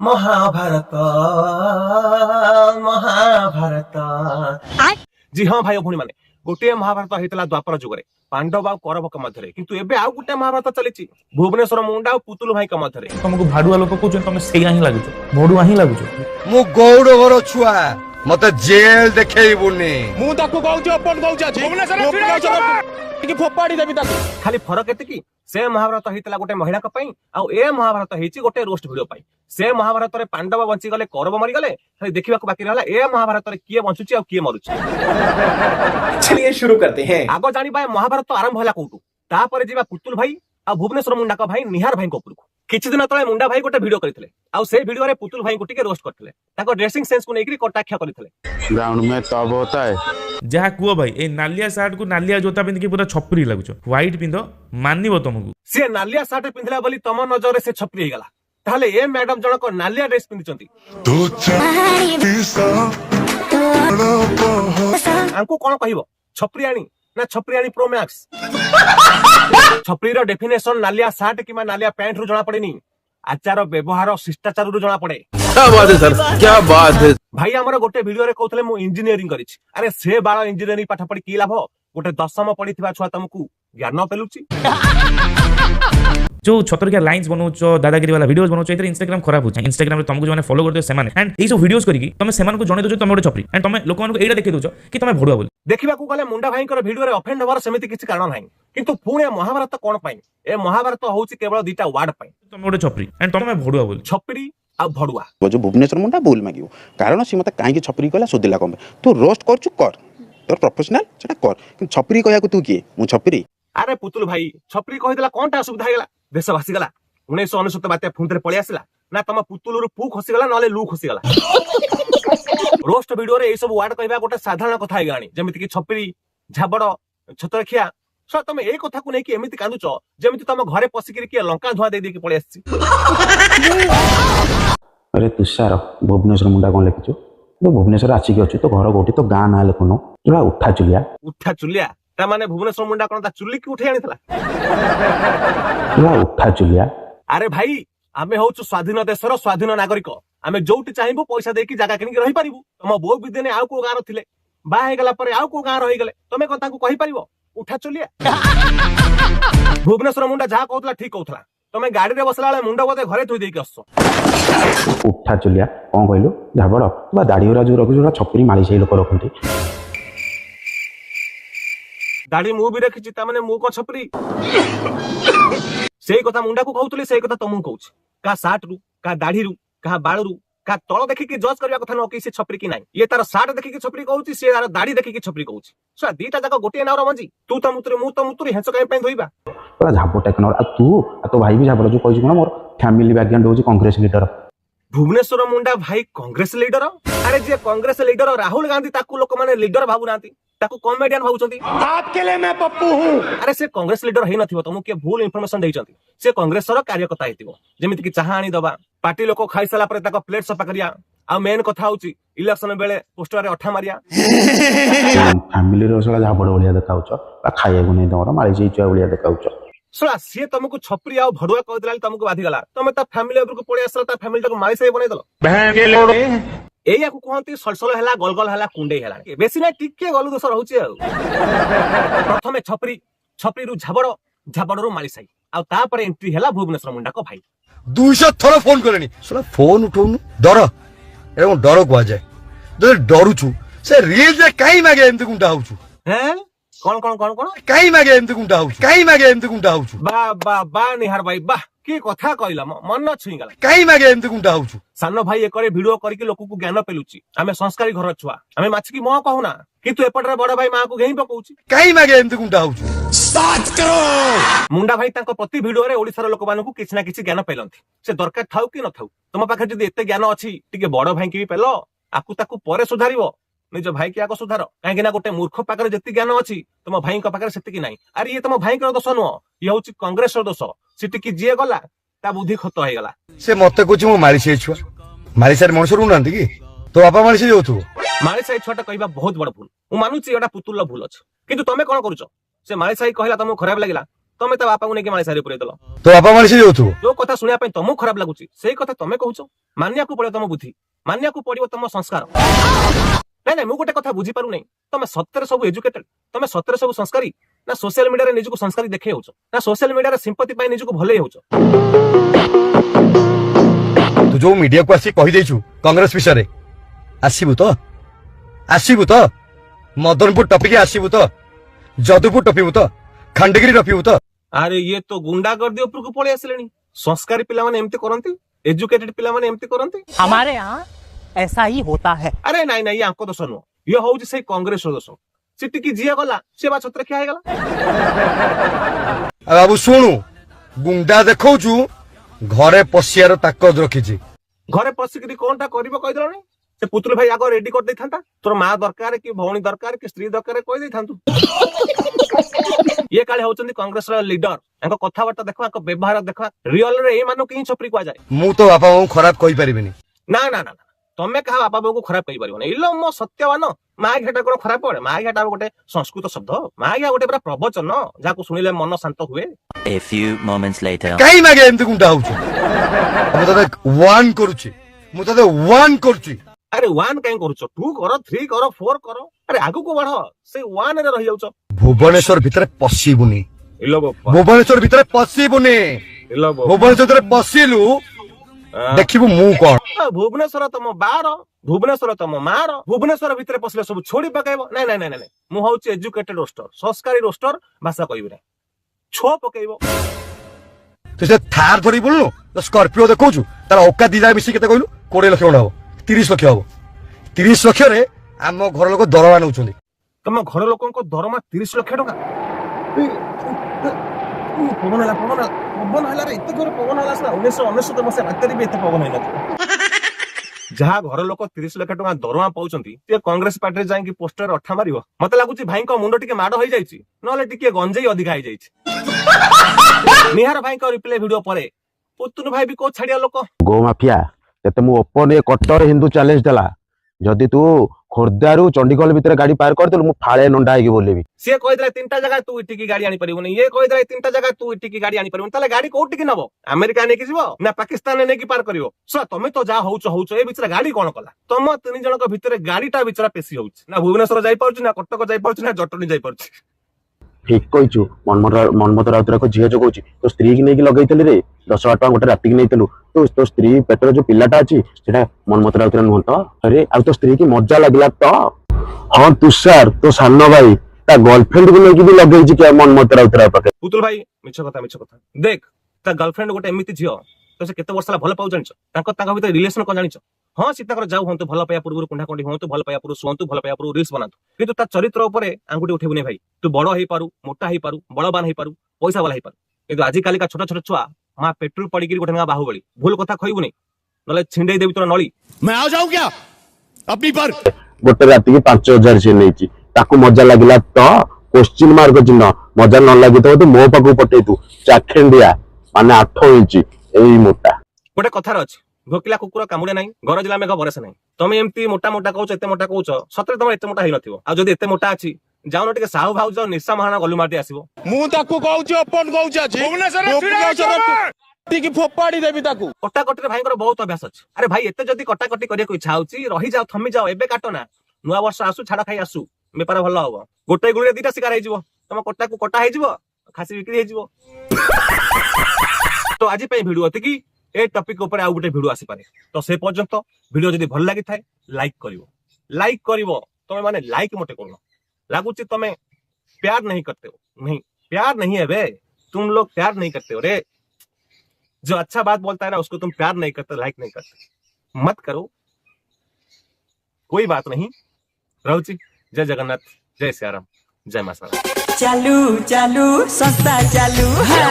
महाभारत महाभारत जी हाँ भाई भौणी माने गोटे महाभारत होता द्वापर जुगे पांडव आ कौरव मध्य किंतु एबे आउ गोटे महाभारत चली भुवनेश्वर मुंडा और पुतुल भाई मध्य तुमको भाडुआ लोक कहते तुम से लगुच भड़ुआ ही लगुच मु गौड़ घर छुआ मते जेल देखैबुनी मु ताको कहउछ अपन कहउछ भुवनेश्वर फोपाड़ी देबी ताको खाली फरक एते कि से महाभारत होता गोटे महिला आ ए महाभारत होती गोटे रोस्ट भिडियो से महाभारत रे पांडव बंची गले कौरव मरी गले खाली देखा बाकी रहा ए महाभारत रे किए बंचुची आ किए मरुची। चलिए शुरू करते हैं। आगो जानिबा महाभारत आरंभ होला कोठू तापर जीवा पुतुल भाई आ भुवनेश्वर मुंडा का भाई निहार भाई को उपरकू किछि दिन तळे मुंडा भाई गोटे वीडियो करथिले आ से वीडियो रे पुतुल भाई को टिके रोस्ट करथिले ताको ड्रेसिंग सेंस को नेकरी कटाक्ष करथिले। ग्राउंड में तब होता है जहा कुओ भाई ए नालिया शर्ट को नालिया जोता पिंध के पूरा छपरी लागुच व्हाइट पिंधो मानिबो तुमको से नालिया शर्ट पिंधला बोली तम नजर रे से छपरी हे गला ताले ए मैडम जण को नालिया ड्रेस पिंधिचंती आंको कोन कहिबो छपरियाणी ना छपरियाणी प्रो मैक्स छपरी रो डेफिनेशन नालिया शर्ट किमा नालिया पैंट रु जणा पड़ेनी आचार व्यवहार शिष्टाचार रु जणा पड़े। क्या बात है सर, क्या बात है भाई हमर गोटे वीडियो रे कहथले मु इंजीनियरिंग करिछि अरे से बाळ इंजीनियरिंग पाठ पढी की लाभ गोटे दशम पढिथिबा छुआ तुमको ज्ञान पेलुछि जो छतरकिया लाइन्स बनौछ दादागिरी वाला वीडियोस बनौछ इधर इंस्टाग्राम खराब हो इंस्टाग्राम रे तुमको जो माने फॉलो करते सेमाने एंड ए सब वीडियोस करिकि तुम सेमान को जणे दोछ तुम गोटे छपरी एंड तुम लोक मानको एडा देखि दोछ कि तुम भड़ुआ बोली देखिबा को गले मुंडा भाई कर वीडियो रे ऑफेंड होबार समिति किछि कारण नाही किंतु पुणे महाभारत कोन पई ए महाभारत होउछि केवल दुटा वर्ड पई तुम गोटे छपरी एंड तुम भड़ुआ बोली छपरी आ भड़ुआ जो भुवनेश्वर मुंडा बोल मागियो कारण सी मते काहे छपरी कहला सोदिला कम तू रोस्ट करछु कर तोर प्रोफेशनल सेटा कर कि छपरी कहया को तू की मु छपरी अरे पुतुल भाई छपरी कहिदला कोनटा असुविधा हेगला देश भासी गला 1999 बाते फुंतरे पळि आसिला ना तम पुतुल रु पू खसी गला नले लू खसी गला रोस्ट वीडियो रे ए सब वर्ड कहबा गोटे साधारण कथा हे गाणी जेमिति कि छपरी झाबड़ छतरखिया सो तुम ए कथा को नै कि एमिति कांदुच जेमिति तुम घरे पसिकिर कि लंका धुआ दे दे कि पळि आछि। अरे तुषार भुवनेश्वर मुंडा कोन लिखिछु तो भुवनेश्वर आछि कि अछि तो घर गोटी तो गां ना लेखनो जोड़ा उठा चुलिया ता माने भुवनेश्वर मुंडा कोन ता चुल्ली की उठे आनिथला जोड़ा उठा चुलिया। अरे भाई आमे होछु स्वाधीन देशर स्वाधीन नागरिक आमे जोटी चाहिबो पैसा देकी जागा किनि रहि परिबु तम बो विदेने आउ को गां रथिले बा हे गला परे आउ को गां रहि गले तमे कोन ताको कहि परिबो उठा चुलिया। भुवनेश्वर मुंडा जा कहतला ठीक कहतला तमे गाड़ी रे बसला वाले मुंडा बोते घरे थोई देकी असो उठा चुलिया कोन कहलो झाबड़ बा दाढ़ी उरा जो रखु जोड़ा छपरी माली से लोक रखंती दाढ़ी मु भी रखिछि ता माने मु को छपरी सेई कथा मुंडा को कहउतले सेई कथा तमु कहउछि का साट रु का दाढ़ी रु का बाळ रु का तळ देखि के जज करबा कथा न कि से छपरी कि नाही ये तार साट देखि के छपरी कहउछि से तार दाढ़ी देखि के छपरी कहउछि सो दीटा जाका गोटे नावर मंजी तू त मुतुरी हेंस काई पई धोइबा पूरा झाबड़ टेकनर आ तू आ तो भाई भी झाबड़ जो कहछि कोन मोर फैमिली बैकग्राउंड होछि कांग्रेस लीडर भुवनेश्वर मुंडा भाई कांग्रेस लीडर अरे जे कांग्रेस लीडर राहुल गांधी ताकू लोक माने लीडर भाबु नांती ताकू कॉमेडियन भाबुचंती आपके लिए मैं पप्पू हूं। अरे से कांग्रेस लीडर हेई नथिबो तुमको के भूल इंफॉर्मेशन देइचंती से कांग्रेस रो कार्यकर्ता हेतिबो जेमिति कि चाहा आनी दबा पार्टी लोक खाइ सला परे ताको प्लेट सफा करिया आ मेन कथा होची इलेक्शन बेले पोस्टर रे अठा मारिया फैमिली रो सला झाबड़ ओलिया देखाउछ आ खाइया को नै दमरा माली से चुआ ओलिया देखाउछ सला से तुमको छपरी आ भड़ुआ कह दिला तुमको बाधी गला तुम ता फैमिली ऊपर को पड़े असला ता फैमिली तक मारी से बनै दलो बहन के लोड़े एया को कहंती सलसल हैला गलगल हैला कुंडे हैला बेसी नै टिके गलु दोस रहउची आ प्रथमे छपरी रु झाबड़ रु माली साई आ ता पर एंट्री हैला भुवनेश्वर मुंडा को भाई 200 थर फोन करनी सला फोन उठौनु डर एवं डर को जाए जो डरुछु से रील जे काई मागे एमते गुंडा होछु हैं कौन काई मागे एमते गुंडा होछु बा निहार भाई बा की कथा कहला मन छुई गला काई मागे एमते गुंडा होछु सानो भाई एकरे वीडियो करके लोक को ज्ञान पेलुची आमे संस्कारी घर छुआ आमे माछ की मो कहूना किंतु एपटरे बड़ भाई मां को घेई पकौची काई मागे एमते गुंडा होछु बात करो मुंडा भाई तांको प्रति वीडियो रे ओडिसा लोक मानकु किछ ना किछ ज्ञान पेलंती से दरकार थाउ कि न थाउ तुम पाखे जदी एते ज्ञान अछि टिके बड़ भाई की भी पेलो आकु ताकु परे सुधारिबो निज भाई के आको सुधार काहे ना गोटे मूर्ख पाकर जति ज्ञान अछि तुम भाई को पाकर सेति कि नाही अरे ये तुम भाई कर दोष नुह ये होछि कांग्रेस रो दोष सिटी की जे गला ता बुद्धि खत हो गला से मते कुछ मु मारी से छुआ मारी सार मनुष्य रु नांती की तो बापा मारी से जोथु मारी साई छुआटा कहबा बहुत बड़ भूल मु मानुची एटा पुतुल भूल अछि किंतु तमे कोन करूछ से मारी साई कहला तुमको खराब लागिला ତମେ ତା ବାପାକୁ ନେଇକି ମାଳି ସାରି ପୁରେଇ ଦେଲ। ତୋ ବାପା ମାଳି ସେ ଯାଉଥିବ। ଯୋଉ କଥା ଶୁଣିବା ପାଇଁ ତମକୁ ଖରାପ ଲାଗୁଛି ସେଇ କଥା ତମେ କହୁଛ। ମାନିବାକୁ ପଡିବ ତମ ବୁଦ୍ଧି, ମାନିବାକୁ ପଡିବ ତମ ସଂସ୍କାର। ନାଇଁ ନାଇଁ, ମୁଁ ଗୋଟେ କଥା ବୁଝିପାରୁନାହିଁ, ତମେ ସତରେ ସବୁ ଏଜୁକେଟେଡ, ତମେ ସତରେ ସବୁ ସଂସ୍କାରୀ, ନା ସୋସିଆଲ ମିଡିଆରେ ନିଜକୁ ସଂସ୍କାରୀ ଦେଖେଇ ହଉଛ, ନା ସୋସିଆଲ ମିଡିଆରେ ସିମ୍ପତି ପାଇଁ ନିଜକୁ ଭଲେଇ ହଉଛ। ତୁ ଯୋଉ ମିଡିଆକୁ ଆସି କହିଦେଇଛୁ କଂଗ୍ରେସ ବିଷୟରେ, ଆସିବୁ ତ ମଦନପୁର ଟପିକି ଆସିବୁ ତ, ଯଦୁପୁର ଟପିବୁ ତ, ଖଣ୍ଡଗିରି ଟପିବୁ ତ। ଆରେ ଇଏ ତ ଗୁଣ୍ଡାଗର୍ଦି ଉପରକୁ ପଳେଇ ଆସିଲେଣି। ସଂସ୍କାରୀ ପିଲାମାନେ ଏମିତି କରନ୍ତି, ଏଜୁକେଟେଡ ପିଲାମାନେ ଏମିତି କରନ୍ତି। हमारे यहाँ ऐसा ही होता है। ଆରେ ନାଇଁ ନାଇଁ, ଇଏ ଆଙ୍କ ଦୋଷ ନୁହଁ, ଇଏ ହଉଛି ସେଇ କଂଗ୍ରେସର ଦୋଷ। ସେଠିକି ଯିଏ ଗଲା ସେ ବା ଛତ୍ର ଖିଆ ହେଇଗଲା। ଆଉ ବାବୁ ଶୁଣୁ, ଗୁଣ୍ଡା ଦେଖଉଛୁ, ଘରେ ପଶିବାର ତାକତ ରଖିଛି। ଘରେ ପଶିକିରି କଣଟା କରିବ କହିଦେଲଣି। ସେ ପୁତୁଲ ଭାଇ ଆଗ ରେଡି କରିଦେଇଥାନ୍ତା, ତୋର ମା ଦରକାର କି ଭଉଣୀ ଦରକାର କି ସ୍ତ୍ରୀ ଦରକାର କହିଦେଇଥାନ୍ତୁ। ଇଏ କାଳେ ହଉଛନ୍ତି କଂଗ୍ରେସର ଲିଡର, ତାଙ୍କ କଥାବାର୍ତ୍ତା ଦେଖ, ତାଙ୍କ ବ୍ୟବହାର ଦେଖ, ରିଅଲରେ ଏମାନଙ୍କୁ ହିଁ ଛପରି କୁହାଯାଏ। ମୁଁ ତ ବାପା ମାଙ୍କୁ ଖରାପ କହିପାରିବିନି। ନା ନା ନା, ତମେ କାହା ବାପା ବୋଉକୁ ଖରାପ କହିପାରିବନି। ଇଲୋ ମୋ ସତ୍ୟବାନ, ମା ଘାଟା କଣ ଖରାପ ପଡେ? ମା ଘାଟା ଗୋଟେ ସଂସ୍କୃତ ଶବ୍ଦ, ମା ଘା ଗୋଟେ ପୁରା ପ୍ରବଚନ, ଯାହାକୁ ଶୁଣିଲେ ମନ ଶାନ୍ତ ହୁଏ। A few moments later. କାହିଁ ମାଗେ ଏମିତି ଗୁଣ୍ଡା ହଉଛୁ? ମୁଁ ତତେ ୱାନ୍ କରୁଛି। ଆରେ ୱାନ୍ କାଇଁ କରୁଛ? 2 କର, 3 କର, 4 କର, ଆରେ ଆଗକୁ ବଢ। ସେଇ ୱାନ୍ ରେ ରହିଯାଉଛ। ଭୁବନେଶ୍ୱର ଭିତରେ ପଶିବୁନି। ଇଲୋ ବୋପା, ଭୁବନେଶ୍ୱର ଭିତରେ ପଶିବୁନି। ଇଲୋ ବୋପା। ଭୁବନେଶ୍ୱର ଭିତରେ ପଶିଲୁ ଦେଖିବୁ ମୁଁ କଣ। ଭୁବନେଶ୍ୱର ତମ ବାର, ଭୁବନେଶ୍ୱର ତମ ମାର, ଭୁବନେଶ୍ୱର ଭିତରେ ପଶିଲେ ସବୁ ଛୋଡି ପକେଇବ। ନାଇଁ ନାଇଁ ନାଇଁ ନାଇଁ, ମୁଁ ହଉଛି ଏଜୁକେଟେଡ ରୋଷ୍ଟର, ସଂସ୍କାରୀ ରୋଷ୍ଟର, ଭାଷା କହିବି ନାହିଁ, ଛୋ ପକେଇବ। ତୁ ସେ ଥାର ଧରି ବୁଲୁନୁ, ସ୍କର୍ପିଓ ଦେଖଉଛୁ, ତାର ଅକା ଦିଦା ମିଶି କେତେ କହିଲୁ? 20 ଲକ୍ଷ ଖଣ୍ଡେ ହବ, 30 ଲକ୍ଷ ହବ। 30 ଲକ୍ଷରେ ଆମ ଘର ଲୋକ ଦରମା ନେଉଛନ୍ତି। ତମ ଘର ଲୋକଙ୍କ ଦରମା 30 ଲକ୍ଷ ଟଙ୍କା? ପବନ ହେଲା ଏତେ ଜୋରେ ପବନ ହେଲା ସିନା 1999 ମସିହା ରାତିରେ ବି ଏତେ ପବନ ହେଇନଥିଲା। ଯାହା ଘର ଲୋକ 30 ଲକ୍ଷ ଟଙ୍କା ଦରମା ପାଉଛନ୍ତି, ସେ କଂଗ୍ରେସ ପାର୍ଟିରେ ଯାଇକି ପୋଷ୍ଟରରେ ଅଠା ମାରିବ। ମତେ ଲାଗୁଛି ଭାଇଙ୍କ ମୁଣ୍ଡ ଟିକେ ମାଡ ହେଇଯାଇଛି, ନହେଲେ ଟିକେ ଗଞ୍ଜେଇ ଅଧିକା ହେଇଯାଇଛି। ନିହାର ଭାଇଙ୍କ ରିପ୍ଲେ ଭିଡିଓ ପରେ ପୁତୁନୁ ଭାଇ ବି କୋଉ ଛାଡିଆ ଲୋକ। ଗୋ ମାଫିଆ ତତେ ମୁଁ ଓପନ ଏ କଟର ହିନ୍ଦୁ ଚ୍ୟାଲେଞ୍ଜ ଦେଲା, ଯଦି ତୁ ଖୋର୍ଦ୍ଧାରୁ ଚଣ୍ଡିଖୋଲ ଭିତରେ ଗାଡି ପାର କରିଦେଲୁ ମୁଁ ଫାଳେ ନଣ୍ଡା ହେଇକି ବୋଲେବି। ସିଏ କହିଥିଲା 3ଟା ଜାଗା ତୁ ଏଠିକି ଗାଡି ଆଣିପାରିବୁନି, ଇଏ କହିଥିଲା 3ଟା ଜାଗା ତୁ ଏଠିକି ଗାଡି ଆଣିପାରିବୁନି। ତାହେଲେ ଗାଡି କୋଉଠିକି ନବ? ଆମେରିକା ନେଇକି ଯିବ ନା ପାକିସ୍ତାନରେ ନେଇକି ପାର କରିବ? ତମେ ତ ଯାହା ହଉଛ ଏ ବିଚରା ଗାଡି କଣ କଲା? ତମ 3 ଜଣଙ୍କ ଭିତରେ ଗାଡିଟା ବିଚରା ପେଶି ହଉଛି। ନା ଭୁବନେଶ୍ୱର ଯାଇପାରୁଛି, ନା କଟକ ଯାଇପାରୁଛି, ନା ଜଟଣୀ ଯାଇପାରୁଛି। ଠିକ କହିଛୁ। ମନ୍ମଥ ରାଉତରାଙ୍କ ଝିଅ ଯୋଗଉଛି, ତୋ ସ୍ତ୍ରୀ କି ନେଇକି ଲଗେଇଥିଲି ରେ, 10,000 ଟଙ୍କା ଗୋଟେ ରାତିକି ନେଇଥିଲୁ। ତୋ ସ୍ତ୍ରୀ ପେଟରେ ଯୋଉ ପିଲାଟା ଅଛି ସେଟା ମନ୍ମଥ ରାଉତରା ନୁହଁ ତ? ଆରେ ଆଉ ତୋ ସ୍ତ୍ରୀ କି ମଜା ଲାଗିଲା ତ? ହଁ ତୁଷାର ତୋ ସାନ ଭାଇ ତା ଗର୍ଲଫ୍ରେଣ୍ଡ କୁ ନେଇକି ବି ଲଗେଇଛି କି ମନ୍ମଥ ରାଉତରା ପାଖରେ। ପୁତୁଲ ଭାଇ ମିଛ କଥା। ଦେଖ, ତା ଗର୍ଲଫ୍ରେଣ୍ଡ ଗୋଟେ ଏମିତି ଝିଅ, ତ ସେ କେତେ ବର୍ଷ ହେଲା ଭଲ ପାଉ ଜାଣିଛ? ତାଙ୍କ ଭିତରେ ରିଲେସନ କଣ ଜାଣିଛ? ହଁ ସୀ ତାଙ୍କର ଯାଉ ହୁଅନ୍ତୁ, ଭଲ ପାଇବା ପୂର୍ବରୁ କୁଣ୍ଢାକୁଣ୍ଢି ହୁଅନ୍ତୁ, ଭଲ ପାଇବା ପୂର୍ବରୁ ଶୁଅନ୍ତୁ, ଭଲ ପାଇବା ପୂର୍ବରୁ ରିଲ୍ସ ବନାନ୍ତୁ, କିନ୍ତୁ ତା ଚରିତ୍ର ଉପରେ ଆଙ୍ଗୁଠି ଉଠେଇବୁନି ଭାଇ। ତୁ ବଡ ହେଇପାରୁ, ମୋଟା ହେଇପାରୁ, ବଳବାନ ହେଇପାରୁ, ପଇସା ବାଲା ହେଇପାରୁ, କିନ୍ତୁ ଆଜି କାଲିକା ଛୋଟ ଛୋଟ ଛୁଆ ମା ପେଟ୍ରୋଲ ପଡିକି ଗୋଟେ ନୂଆ ବାହୁବଳି। ଭୁଲ କଥା କହିବୁନି, ନହେଲେ ଛିଣ୍ଡେଇ ଦେବି ତୋର ନଳି। मैं आ जाऊं क्या अपनी पर? ଗୋଟେ ରାତିକି 5,000 ସିଏ ନେଇଛି, ତାକୁ ମଜା ଲାଗିଲା ତ? କୋଶ୍ଚିନ୍ ମାର୍କ ଚିହ୍ନ। ମଜା ନ ଲାଗିଥିବ ତୁ ମୋ ପାଖକୁ ପଠେଇତୁ, ଚାଖେଣ୍ଡିଆ ମାନେ 8 ଇଞ୍ଚ ଏଇ ମୋଟା। ଗୋଟେ କଥାର ଅଛି, ଭୋକିଲା କୁକୁର କାମୁଡେ ନାହିଁ, ଗରଜିଲା ମେଘ ବରସେ ନାହିଁ। ତମେ ଏମିତି ମୋଟା ମୋଟା କହୁଛ, ଏତେ ମୋଟା କହୁଛ, ସତରେ ତମେ ଏତେ ମୋଟା ହେଇନଥିବ। ଆଉ ଯଦି ଏତେ ମୋଟା ଅଛି, ଯାଉନ ଟିକେ ସାହୁ ଭାଉଜ ନିଶା ମହାଣା ଗଲୁ ମାଟି ଆସିବ। ମୁଁ ତାକୁ କହୁଛି ଓପନ କହୁଛି ଆଜି ଟିକେ ଫୋପାଡି ଦେବି ତାକୁ। କଟାକଟିରେ ଭାଇଙ୍କର ବହୁତ ଅଭ୍ୟାସ ଅଛି। ଆରେ ଭାଇ ଏତେ ଯଦି କଟାକଟି କରିବାକୁ ଇଚ୍ଛା ହଉଛି, ରହିଯାଅ, ଥମିଯାଅ, ଏବେ କାଟ ନା। ନୂଆ ବର୍ଷ ଆସୁ, ଛାଡ ଖାଇ ଆସୁ, ବେପାର ଭଲ ହବ। ଗୋଟେ ଗୁଳିରେ 2ଟା ଶିକାର ହେଇଯିବ, ତମ କଟାକୁ କଟା ହେଇଯିବ, ଖାସି ବିକ୍ରି ହେଇଯିବ। ତ ଆଜି ପାଇଁ ଭିଡିଓ ଏତିକି। ଏ ଟପିକ ଉପରେ ଆଉ ଗୋଟେ ଭିଡିଓ ଆସିପାରେ, ତ ସେ ପର୍ଯ୍ୟନ୍ତ ଭିଡିଓ ଯଦି ଭଲ ଲାଗିଥାଏ ଲାଇକ୍ କରିବ। ତମେ ମାନେ ଲାଇକ୍ ମୋଟେ କରୁନ, ଲାଗୁଛି तमें प्यार नहीं करते हो। नहीं, प्यार नहीं है बे, तुम लोग प्यार नहीं करते हो रे। जो अच्छा बात बोलता है ना उसको तुम प्यार नहीं करते, लाइक नहीं करते। मत करो, कोई बात नहीं। रहुची, जय जगन्नाथ, जय सियाराम, जय मां शारदा। चालू चालू संस्था चालू है।